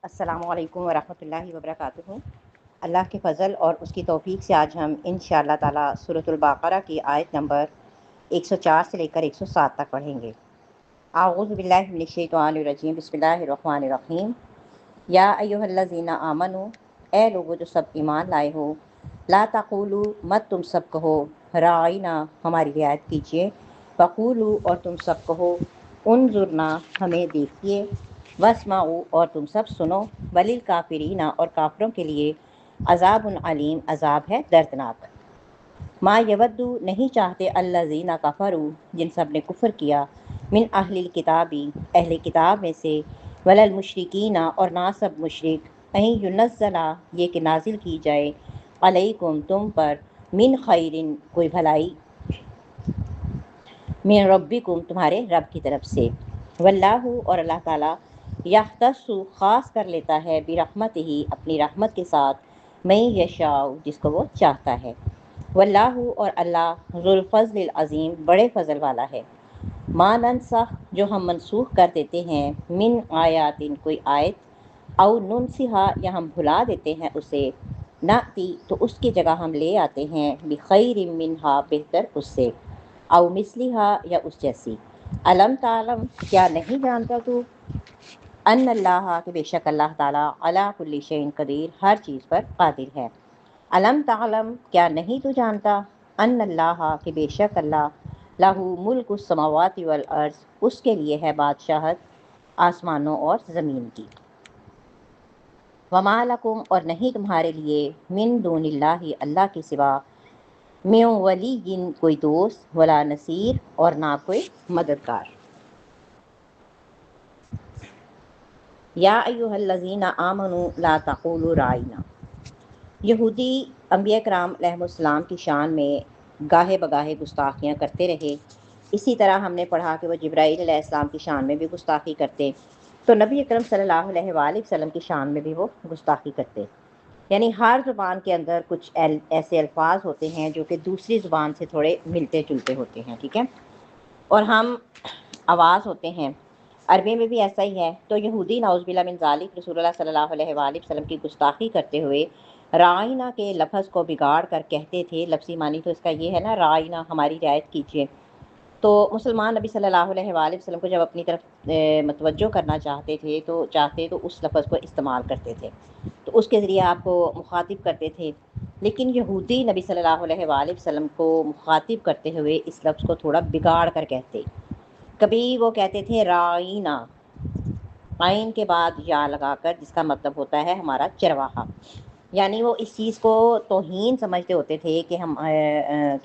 السلام علیکم ورحمۃ اللہ وبرکاتہ۔ اللہ کے فضل اور اس کی توفیق سے آج ہم انشاءاللہ تعالی سورۃ البقرہ کی آیت نمبر 104 سے لے کر 107 تک پڑھیں گے۔ اعوذ باللہ من الشیطان الرجیم، بسم اللہ الرحمن الرحیم۔ یا ایھا الذین آمنو، اے لوگو جو سب ایمان لائے ہو، لا تقولوا، مت تم سب کہو، راعینا، ہماری رعایت کیجیے، وقولوا، اور تم سب کہو، انظرنا، ہمیں دیکھیے، واسمعوا، اور تم سب سنو، وللکافرین، اور کافروں کے لیے عذاب علیم، عذاب ہے دردناک۔ ما یودو، نہیں چاہتے، الذین کفروا، جن سب نے کفر کیا، من اہل الکتابی، اہل کتاب میں سے، وللمشرکین، اور نہ سب مشرک، این ینزلا، یہ کہ نازل کی جائے، علیکم، تم پر، من خیرن، کوئی بھلائی، من ربکم، تمہارے رب کی طرف سے، واللہ، اور اللہ تعالیٰ، یختص، خاص کر لیتا ہے، برحمتہ، اپنی رحمت کے ساتھ، من یشاء، جس کو وہ چاہتا ہے، واللہ، اور اللہ، ذو الفضل العظیم، بڑے فضل والا ہے۔ ما ننسخ، جو ہم منسوخ کر دیتے ہیں، من آیات، کوئی آیت، او ننسہا، یا ہم بھلا دیتے ہیں اسے، نأتی، تو اس کی جگہ ہم لے آتے ہیں، بخیر منہا، بہتر اس سے، او مثلہا، یا اس جیسی۔ علم تعلم، کیا نہیں جانتا تو، ان اللہ، کہ بے شک اللہ تعالیٰ، علی کل شیء قدیر، ہر چیز پر قادر ہے۔ علم تعلم، کیا نہیں تو جانتا، ان اللہ، کہ بے شک اللہ، لہ ملک السماوات والارض، اس کے لیے ہے بادشاہت آسمانوں اور زمین کی۔ وما لکم، اور نہیں تمہارے لیے، من دون اللہ، اللہ کے سوا، من ولی، کوئی دوست، ولا نصیر، اور نہ کوئی مددگار۔ یا ایھا الذین آمنوا لا تقولوا راعینا، یہودی انبیاء کرام علیہ السلام کی شان میں گاہے بگاہے گستاخیاں کرتے رہے۔ اسی طرح ہم نے پڑھا کہ وہ جبرائیل علیہ السلام کی شان میں بھی گستاخی کرتے، تو نبی اکرم صلی اللہ علیہ وآلہ وسلم کی شان میں بھی وہ گستاخی کرتے۔ یعنی ہر زبان کے اندر کچھ ایسے الفاظ ہوتے ہیں جو کہ دوسری زبان سے تھوڑے ملتے جلتے ہوتے ہیں، ٹھیک ہے، اور ہم آواز ہوتے ہیں، عربی میں بھی ایسا ہی ہے۔ تو یہودی نعوذ باللہ من ذالک رسول اللہ صلی اللہ علیہ وآلہ وسلم کی گستاخی کرتے ہوئے رائنا کے لفظ کو بگاڑ کر کہتے تھے، لفظی معنی تو اس کا یہ ہے نا، رائنا، ہماری رعایت کیجیے۔ تو مسلمان نبی صلی اللہ علیہ وآلہ وسلم کو جب اپنی طرف متوجہ کرنا چاہتے تھے تو اس لفظ کو استعمال کرتے تھے، تو اس کے ذریعے آپ کو مخاطب کرتے تھے۔ لیکن یہودی نبی صلی اللہ علیہ وآلہ وسلم کو مخاطب کرتے ہوئے اس لفظ کو تھوڑا بگاڑ کر کہتے۔ کبھی وہ کہتے تھے رائنا، عین کے بعد یا لگا کر، جس کا مطلب ہوتا ہے ہمارا چرواہا، یعنی وہ اس چیز کو توہین سمجھتے ہوتے تھے کہ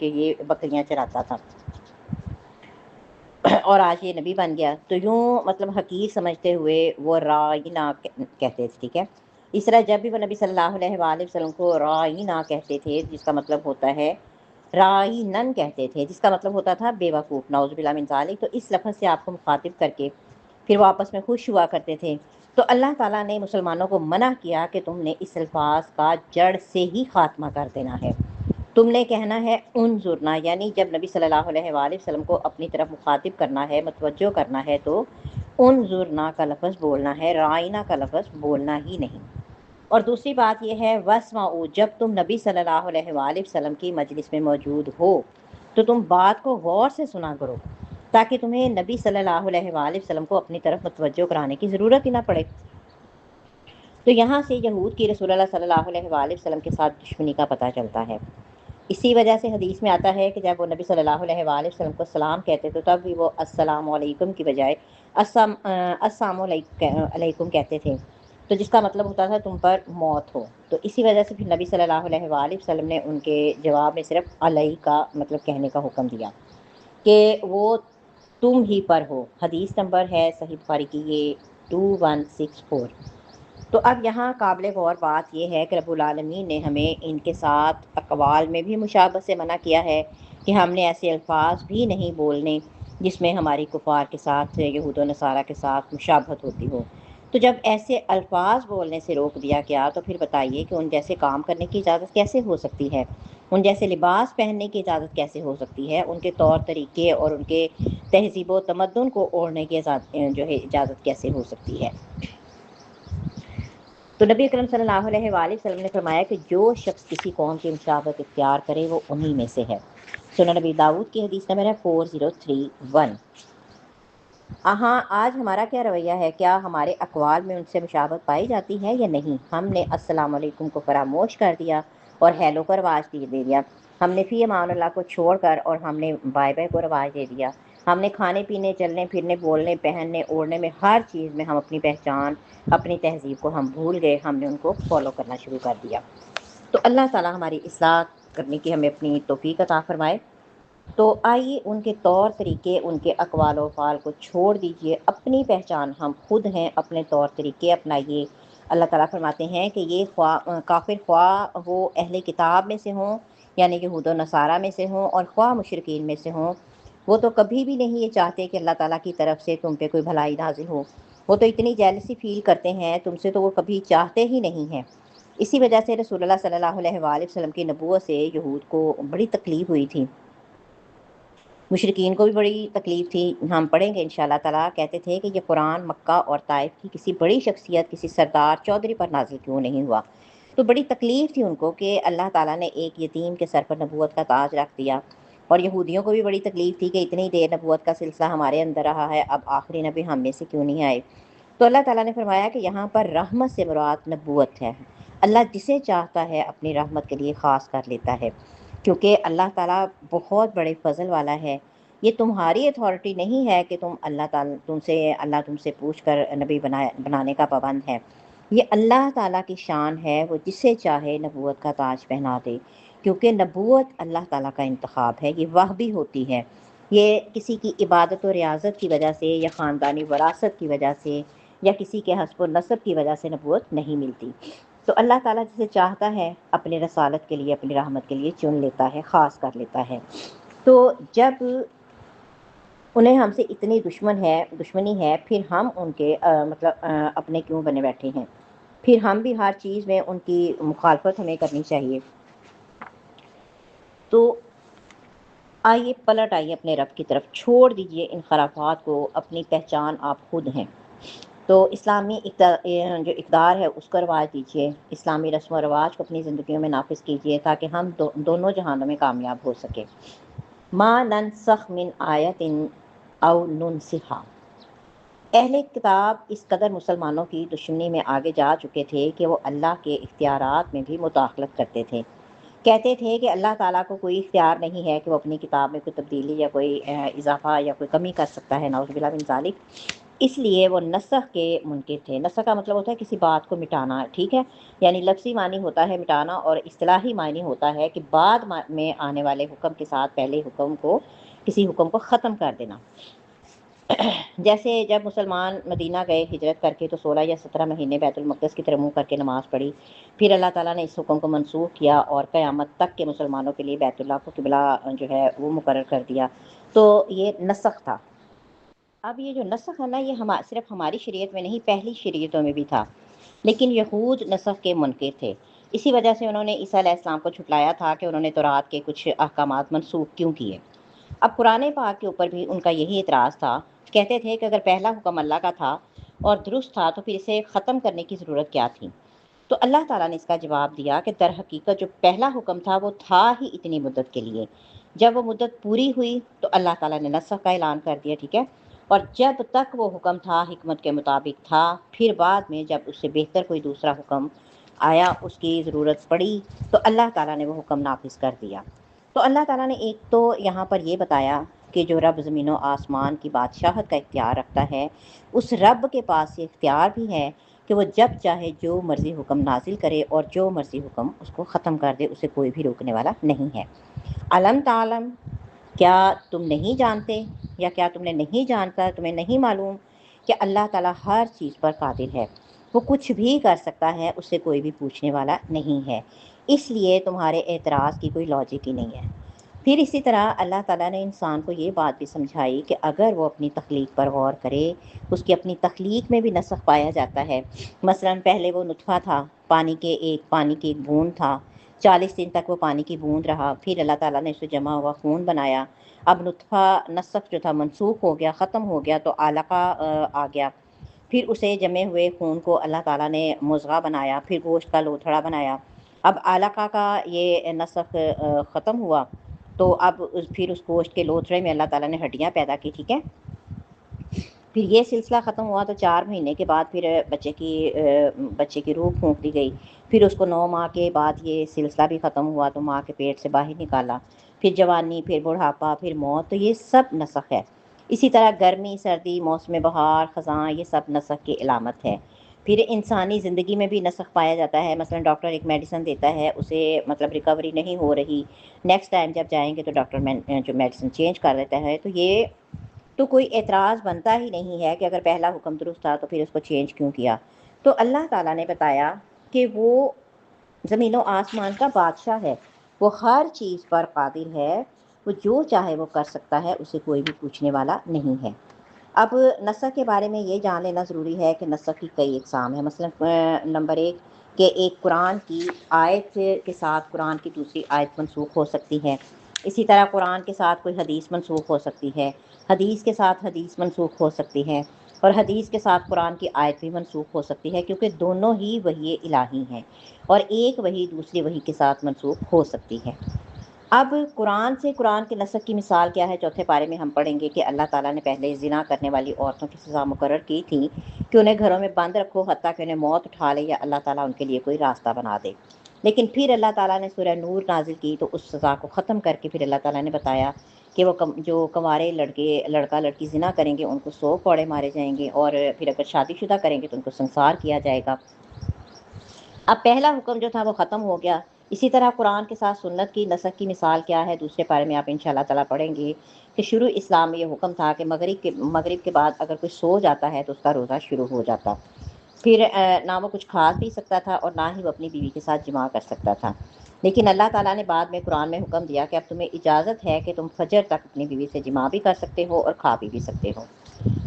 یہ بکریاں چراتا تھا اور آج یہ نبی بن گیا، تو یوں مطلب حقیر سمجھتے ہوئے وہ رائنا کہتے تھے، ٹھیک ہے۔ اس طرح جب بھی وہ نبی صلی اللہ علیہ وآلہ وسلم کو رائنا کہتے تھے، جس کا مطلب ہوتا ہے رائنن کہتے تھے، جس کا مطلب ہوتا تھا بے وقوف، نعوذ باللہ من ذالک، تو اس لفظ سے آپ کو مخاطب کر کے پھر وہ آپس میں خوش ہوا کرتے تھے۔ تو اللہ تعالیٰ نے مسلمانوں کو منع کیا کہ تم نے اس الفاظ کا جڑ سے ہی خاتمہ کر دینا ہے، تم نے کہنا ہے انظرنا، یعنی جب نبی صلی اللہ علیہ وآلہ وسلم کو اپنی طرف مخاطب کرنا ہے، متوجہ کرنا ہے، تو انظرنا کا لفظ بولنا ہے، رائنا کا لفظ بولنا ہی نہیں۔ اور دوسری بات یہ ہے واسمعوا، جب تم نبی صلی اللہ علیہ وآلہ وسلم کی مجلس میں موجود ہو تو تم بات کو غور سے سنا کرو، تاکہ تمہیں نبی صلی اللہ علیہ وآلہ وسلم کو اپنی طرف متوجہ کرانے کی ضرورت ہی نہ پڑے۔ تو یہاں سے یہود کی رسول اللہ صلی اللہ علیہ وآلہ وسلم کے ساتھ دشمنی کا پتہ چلتا ہے۔ اسی وجہ سے حدیث میں آتا ہے کہ جب وہ نبی صلی اللہ علیہ وآلہ وسلم کو سلام کہتے تو تب بھی وہ السلام علیکم کی بجائے السلام علیکم کہتے تھے، تو جس کا مطلب ہوتا تھا تم پر موت ہو۔ تو اسی وجہ سے پھر نبی صلی اللہ علیہ وآلہ وسلم نے ان کے جواب میں صرف علیہ کا مطلب کہنے کا حکم دیا کہ وہ تم ہی پر ہو۔ حدیث نمبر ہے صحیح بخاری کی یہ 2164۔ تو اب یہاں قابل غور بات یہ ہے کہ رب العالمین نے ہمیں ان کے ساتھ اقوال میں بھی مشابہت سے منع کیا ہے کہ ہم نے ایسے الفاظ بھی نہیں بولنے جس میں ہماری کفار کے ساتھ، یہود و نصارہ کے ساتھ مشابہت ہوتی ہو۔ تو جب ایسے الفاظ بولنے سے روک دیا گیا تو پھر بتائیے کہ ان جیسے کام کرنے کی اجازت کیسے ہو سکتی ہے، ان جیسے لباس پہننے کی اجازت کیسے ہو سکتی ہے، ان کے طور طریقے اور ان کے تہذیب و تمدن کو اوڑھنے کی اجازت کیسے ہو سکتی ہے۔ تو نبی اکرم صلی اللہ علیہ وآلہ وسلم نے فرمایا کہ جو شخص کسی قوم کی مشابہت اختیار کرے وہ انہی میں سے ہے۔ سنن نبی داؤد کی حدیث نمبر ہے 4031۔ ہاں، آج ہمارا کیا رویہ ہے؟ کیا ہمارے اقوال میں ان سے مشابہت پائی جاتی ہے یا نہیں؟ ہم نے السلام علیکم کو فراموش کر دیا اور ہیلو کو رواج دے دیا۔ ہم نے فی امان اللہ کو چھوڑ کر اور ہم نے بائے بائے کو رواج دے دیا۔ ہم نے کھانے پینے، چلنے پھرنے، بولنے، پہننے، اوڑھنے میں ہر چیز میں ہم اپنی پہچان، اپنی تہذیب کو ہم بھول گئے، ہم نے ان کو فالو کرنا شروع کر دیا۔ تو اللہ تعالیٰ ہماری اصلاح کرنے کی ہمیں اپنی توفیق عطا فرمائے۔ تو آئیے ان کے طور طریقے، ان کے اقوال و افعال کو چھوڑ دیجئے، اپنی پہچان ہم خود ہیں، اپنے طور طریقے اپنائیے۔ اللہ تعالیٰ فرماتے ہیں کہ یہ کافر خواہ وہ اہل کتاب میں سے ہوں، یعنی یہود و نصارہ میں سے ہوں، اور خواہ مشرکین میں سے ہوں، وہ تو کبھی بھی نہیں یہ چاہتے کہ اللہ تعالیٰ کی طرف سے تم پہ کوئی بھلائی نازل ہو۔ وہ تو اتنی جیلسی فیل کرتے ہیں تم سے، تو وہ کبھی چاہتے ہی نہیں ہیں۔ اسی وجہ سے رسول اللہ صلی اللہ علیہ وآلہ وسلم کی نبوت سے یہود کو بڑی تکلیف ہوئی تھی، مشرکین کو بھی بڑی تکلیف تھی۔ ہم پڑھیں گے انشاءاللہ تعالیٰ۔ کہتے تھے کہ یہ قرآن مکہ اور طائف کی کسی بڑی شخصیت، کسی سردار چودھری پر نازل کیوں نہیں ہوا؟ تو بڑی تکلیف تھی ان کو کہ اللہ تعالیٰ نے ایک یتیم کے سر پر نبوت کا تاج رکھ دیا، اور یہودیوں کو بھی بڑی تکلیف تھی کہ اتنی دیر نبوت کا سلسلہ ہمارے اندر رہا ہے، اب آخری نبی ہم میں سے کیوں نہیں آئے؟ تو اللہ تعالیٰ نے فرمایا کہ یہاں پر رحمت سے مراد نبوت ہے۔ اللہ جسے چاہتا ہے اپنی رحمت کے لیے خاص کر لیتا ہے، کیونکہ اللہ تعالیٰ بہت بڑے فضل والا ہے۔ یہ تمہاری اتھارٹی نہیں ہے کہ اللہ تم سے پوچھ کر نبی بنانے کا پابند ہے۔ یہ اللہ تعالیٰ کی شان ہے، وہ جسے چاہے نبوت کا تاج پہنا دے، کیونکہ نبوت اللہ تعالیٰ کا انتخاب ہے، یہ وحی ہوتی ہے۔ یہ کسی کی عبادت و ریاضت کی وجہ سے یا خاندانی وراثت کی وجہ سے یا کسی کے حسب و نسب کی وجہ سے نبوت نہیں ملتی۔ تو اللہ تعالیٰ جسے چاہتا ہے اپنے رسالت کے لیے، اپنی رحمت کے لیے چن لیتا ہے، خاص کر لیتا ہے۔ تو جب انہیں ہم سے اتنی دشمنی ہے، پھر ہم ان کے اپنے کیوں بنے بیٹھے ہیں؟ پھر ہم بھی ہر چیز میں ان کی مخالفت ہمیں کرنی چاہیے۔ تو آئیے پلٹ آئیے اپنے رب کی طرف، چھوڑ دیجئے ان خرافات کو، اپنی پہچان آپ خود ہیں۔ تو اسلامی جو اقدار ہے اس کو رواج دیجئے، اسلامی رسم و رواج کو اپنی زندگیوں میں نافذ کیجئے تاکہ ہم دونوں جہانوں میں کامیاب ہو سکے۔ ما ننسخ من آیت او ننسخا۔ اہل کتاب اس قدر مسلمانوں کی دشمنی میں آگے جا چکے تھے کہ وہ اللہ کے اختیارات میں بھی مداخلت کرتے تھے۔ کہتے تھے کہ اللہ تعالیٰ کو کوئی اختیار نہیں ہے کہ وہ اپنی کتاب میں کوئی تبدیلی یا کوئی اضافہ یا کوئی کمی کر سکتا ہے، نعوذ باللہ من ذالک۔ اس لیے وہ نسخ کے منکر تھے۔ نسخ کا مطلب ہوتا ہے کسی بات کو مٹانا، ٹھیک ہے؟ یعنی لفظی معنی ہوتا ہے مٹانا، اور اصطلاحی معنی ہوتا ہے کہ بعد میں آنے والے حکم کے ساتھ پہلے کسی حکم کو ختم کر دینا۔ جیسے جب مسلمان مدینہ گئے ہجرت کر کے تو 16 یا 17 مہینے بیت المقدس کی طرف منہ کر کے نماز پڑھی، پھر اللہ تعالیٰ نے اس حکم کو منسوخ کیا اور قیامت تک کے مسلمانوں کے لیے بیت اللہ کو قبلہ جو ہے وہ مقرر کر دیا۔ تو یہ نسخ تھا۔ اب یہ جو نسخ ہے نا، یہ صرف ہماری شریعت میں نہیں، پہلی شریعتوں میں بھی تھا، لیکن یہود نسخ کے منکر تھے۔ اسی وجہ سے انہوں نے عیسیٰ علیہ السلام کو جھٹلایا تھا کہ انہوں نے تورات کے کچھ احکامات منسوخ کیوں کیے۔ اب قرآن پاک کے اوپر بھی ان کا یہی اعتراض تھا۔ کہتے تھے کہ اگر پہلا حکم اللہ کا تھا اور درست تھا تو پھر اسے ختم کرنے کی ضرورت کیا تھی؟ تو اللہ تعالیٰ نے اس کا جواب دیا کہ در حقیقت جو پہلا حکم تھا وہ تھا ہی اتنی مدت کے لیے، جب وہ مدت پوری ہوئی تو اللہ تعالیٰ نے نسخ کا اعلان کر دیا، ٹھیک ہے؟ اور جب تک وہ حکم تھا حکمت کے مطابق تھا، پھر بعد میں جب اس سے بہتر کوئی دوسرا حکم آیا، اس کی ضرورت پڑی، تو اللہ تعالیٰ نے وہ حکم نافذ کر دیا۔ تو اللہ تعالیٰ نے ایک تو یہاں پر یہ بتایا کہ جو رب زمین و آسمان کی بادشاہت کا اختیار رکھتا ہے، اس رب کے پاس یہ اختیار بھی ہے کہ وہ جب چاہے جو مرضی حکم نازل کرے اور جو مرضی حکم اس کو ختم کر دے، اسے کوئی بھی روکنے والا نہیں ہے۔ علم تعلم، کیا تم نہیں جانتے، یا کیا تم نے نہیں جانتا، تمہیں نہیں معلوم کہ اللہ تعالیٰ ہر چیز پر قادر ہے، وہ کچھ بھی کر سکتا ہے، اسے کوئی بھی پوچھنے والا نہیں ہے، اس لیے تمہارے اعتراض کی کوئی لاجک ہی نہیں ہے۔ پھر اسی طرح اللہ تعالیٰ نے انسان کو یہ بات بھی سمجھائی کہ اگر وہ اپنی تخلیق پر غور کرے، اس کی اپنی تخلیق میں بھی نسخ پایا جاتا ہے۔ مثلا پہلے وہ نطفہ تھا، پانی کی ایک بوند تھا، 40 دن تک وہ پانی کی بوند رہا، پھر اللہ تعالیٰ نے اسے جمع ہوا خون بنایا۔ اب نطفہ نسخ جو تھا منسوخ ہو گیا، ختم ہو گیا، تو علقہ آ گیا۔ پھر اسے جمے ہوئے خون کو اللہ تعالیٰ نے مضغہ بنایا، پھر گوشت کا لوتھڑا بنایا۔ اب علقہ کا یہ نسخ ختم ہوا تو اب پھر اس گوشت کے لوتھڑے میں اللہ تعالیٰ نے ہڈیاں پیدا کی، ٹھیک ہے۔ پھر یہ سلسلہ ختم ہوا تو 4 مہینے کے بعد پھر بچے کی روح پھونک دی گئی۔ پھر اس کو 9 ماہ کے بعد یہ سلسلہ بھی ختم ہوا تو ماں کے پیٹ سے باہر نکالا، پھر جوانی، پھر بڑھاپا، پھر موت، تو یہ سب نسخ ہے۔ اسی طرح گرمی، سردی، موسم بہار، خزاں، یہ سب نسخ کی علامت ہے۔ پھر انسانی زندگی میں بھی نسخ پایا جاتا ہے، مثلا ڈاکٹر ایک میڈیسن دیتا ہے، اسے مطلب ریکوری نہیں ہو رہی، نیکسٹ ٹائم جب جائیں گے تو ڈاکٹر جو میڈیسن چینج کر دیتا ہے، تو کوئی اعتراض بنتا ہی نہیں ہے کہ اگر پہلا حکم درست تھا تو پھر اس کو چینج کیوں کیا۔ تو اللہ تعالیٰ نے بتایا کہ وہ زمین و آسمان کا بادشاہ ہے، وہ ہر چیز پر قادر ہے، وہ جو چاہے وہ کر سکتا ہے، اسے کوئی بھی پوچھنے والا نہیں ہے۔ اب نسخ کے بارے میں یہ جان لینا ضروری ہے کہ نسخ کی کئی اقسام ہیں۔ مثلا نمبر 1 کہ ایک قرآن کی آیت کے ساتھ قرآن کی دوسری آیت منسوخ ہو سکتی ہے۔ اسی طرح قرآن کے ساتھ کوئی حدیث منسوخ ہو سکتی ہے، حدیث کے ساتھ حدیث منسوخ ہو سکتی ہے، اور حدیث کے ساتھ قرآن کی آیت بھی منسوخ ہو سکتی ہے، کیونکہ دونوں ہی وحی الہی ہیں اور ایک وحی دوسری وحی کے ساتھ منسوخ ہو سکتی ہے۔ اب قرآن سے قرآن کے نسخ کی مثال کیا ہے؟ چوتھے پارے میں ہم پڑھیں گے کہ اللہ تعالیٰ نے پہلے زنا کرنے والی عورتوں کی سزا مقرر کی تھی کہ انہیں گھروں میں بند رکھو حتیٰ کہ انہیں موت اٹھا لے یا اللہ تعالیٰ ان کے لیے کوئی راستہ بنا دے۔ لیکن پھر اللہ تعالیٰ نے سورہ نور نازل کی تو اس سزا کو ختم کر کے پھر اللہ تعالیٰ نے بتایا کہ وہ جو کنوارے لڑکا لڑکی زنا کریں گے ان کو 100 کوڑے مارے جائیں گے، اور پھر اگر شادی شدہ کریں گے تو ان کو سنسار کیا جائے گا۔ اب پہلا حکم جو تھا وہ ختم ہو گیا۔ اسی طرح قرآن کے ساتھ سنت کی نسخ کی مثال کیا ہے؟ دوسرے پارے میں آپ انشاءاللہ تعالیٰ پڑھیں گے کہ شروع اسلام میں یہ حکم تھا کہ مغرب کے بعد اگر کوئی سو جاتا ہے تو اس کا روزہ شروع ہو جاتا، پھر نہ وہ کچھ کھا پی سکتا تھا اور نہ ہی وہ اپنی بیوی کے ساتھ جماع کر سکتا تھا۔ لیکن اللہ تعالیٰ نے بعد میں قرآن میں حکم دیا کہ اب تمہیں اجازت ہے کہ تم فجر تک اپنی بیوی سے جماع بھی کر سکتے ہو اور کھا پی بھی سکتے ہو۔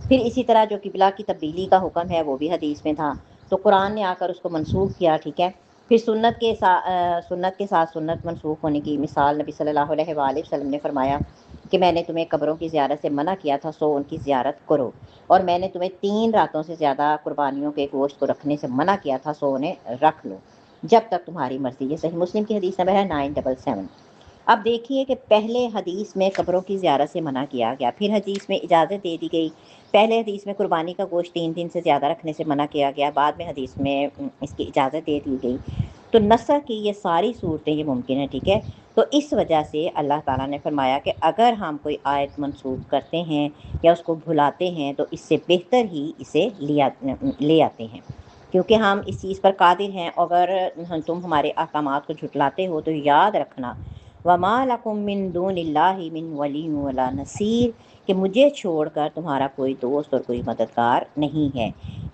پھر اسی طرح جو قبلہ کی تبدیلی کا حکم ہے وہ بھی حدیث میں تھا، تو قرآن نے آ کر اس کو منسوخ کیا، ٹھیک ہے۔ پھر سنت کے ساتھ سنت منسوخ ہونے کی مثال نبی صلی اللہ علیہ وآلہ وسلم نے فرمایا کہ میں نے تمہیں قبروں کی زیارت سے منع کیا تھا، سو ان کی زیارت کرو، اور میں نے تمہیں 3 راتوں سے زیادہ قربانیوں کے گوشت کو رکھنے سے منع کیا تھا، سو انہیں رکھ لو جب تک تمہاری مرضی۔ یہ صحیح مسلم کی حدیث نمبر ہے 977۔ اب دیکھیے کہ پہلے حدیث میں قبروں کی زیارت سے منع کیا گیا، پھر حدیث میں اجازت دے دی گئی۔ پہلے حدیث میں قربانی کا گوشت 3 دن سے زیادہ رکھنے سے منع کیا گیا، بعد میں حدیث میں اس کی اجازت دے دی گئی۔ تو نسخ کی یہ ساری صورتیں یہ ممکن ہے، ٹھیک ہے۔ تو اس وجہ سے اللہ تعالیٰ نے فرمایا کہ اگر ہم کوئی آیت منسوخ کرتے ہیں یا اس کو بھلاتے ہیں تو اس سے بہتر ہی اسے لے آتے ہیں، کیونکہ ہم اس چیز پر قادر ہیں۔ اگر تم ہمارے احکامات کو جھٹلاتے ہو تو یاد رکھنا وَمَا لَكُم مِّن دُونِ اللَّهِ مِن وَلِيٍّ وَلَا نَصِيرٍ، کہ مجھے چھوڑ کر تمہارا کوئی دوست اور کوئی مددگار نہیں ہے۔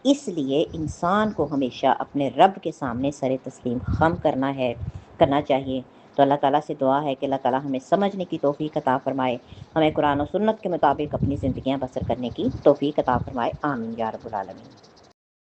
اس لیے انسان کو ہمیشہ اپنے رب کے سامنے سر تسلیم خم کرنا چاہیے۔ تو اللہ تعالیٰ سے دعا ہے کہ اللہ تعالیٰ ہمیں سمجھنے کی توفیق عطا فرمائے، ہمیں قرآن و سنت کے مطابق اپنی زندگیاں بسر کرنے کی توفیق عطا فرمائے، آمین یا رب العالمین۔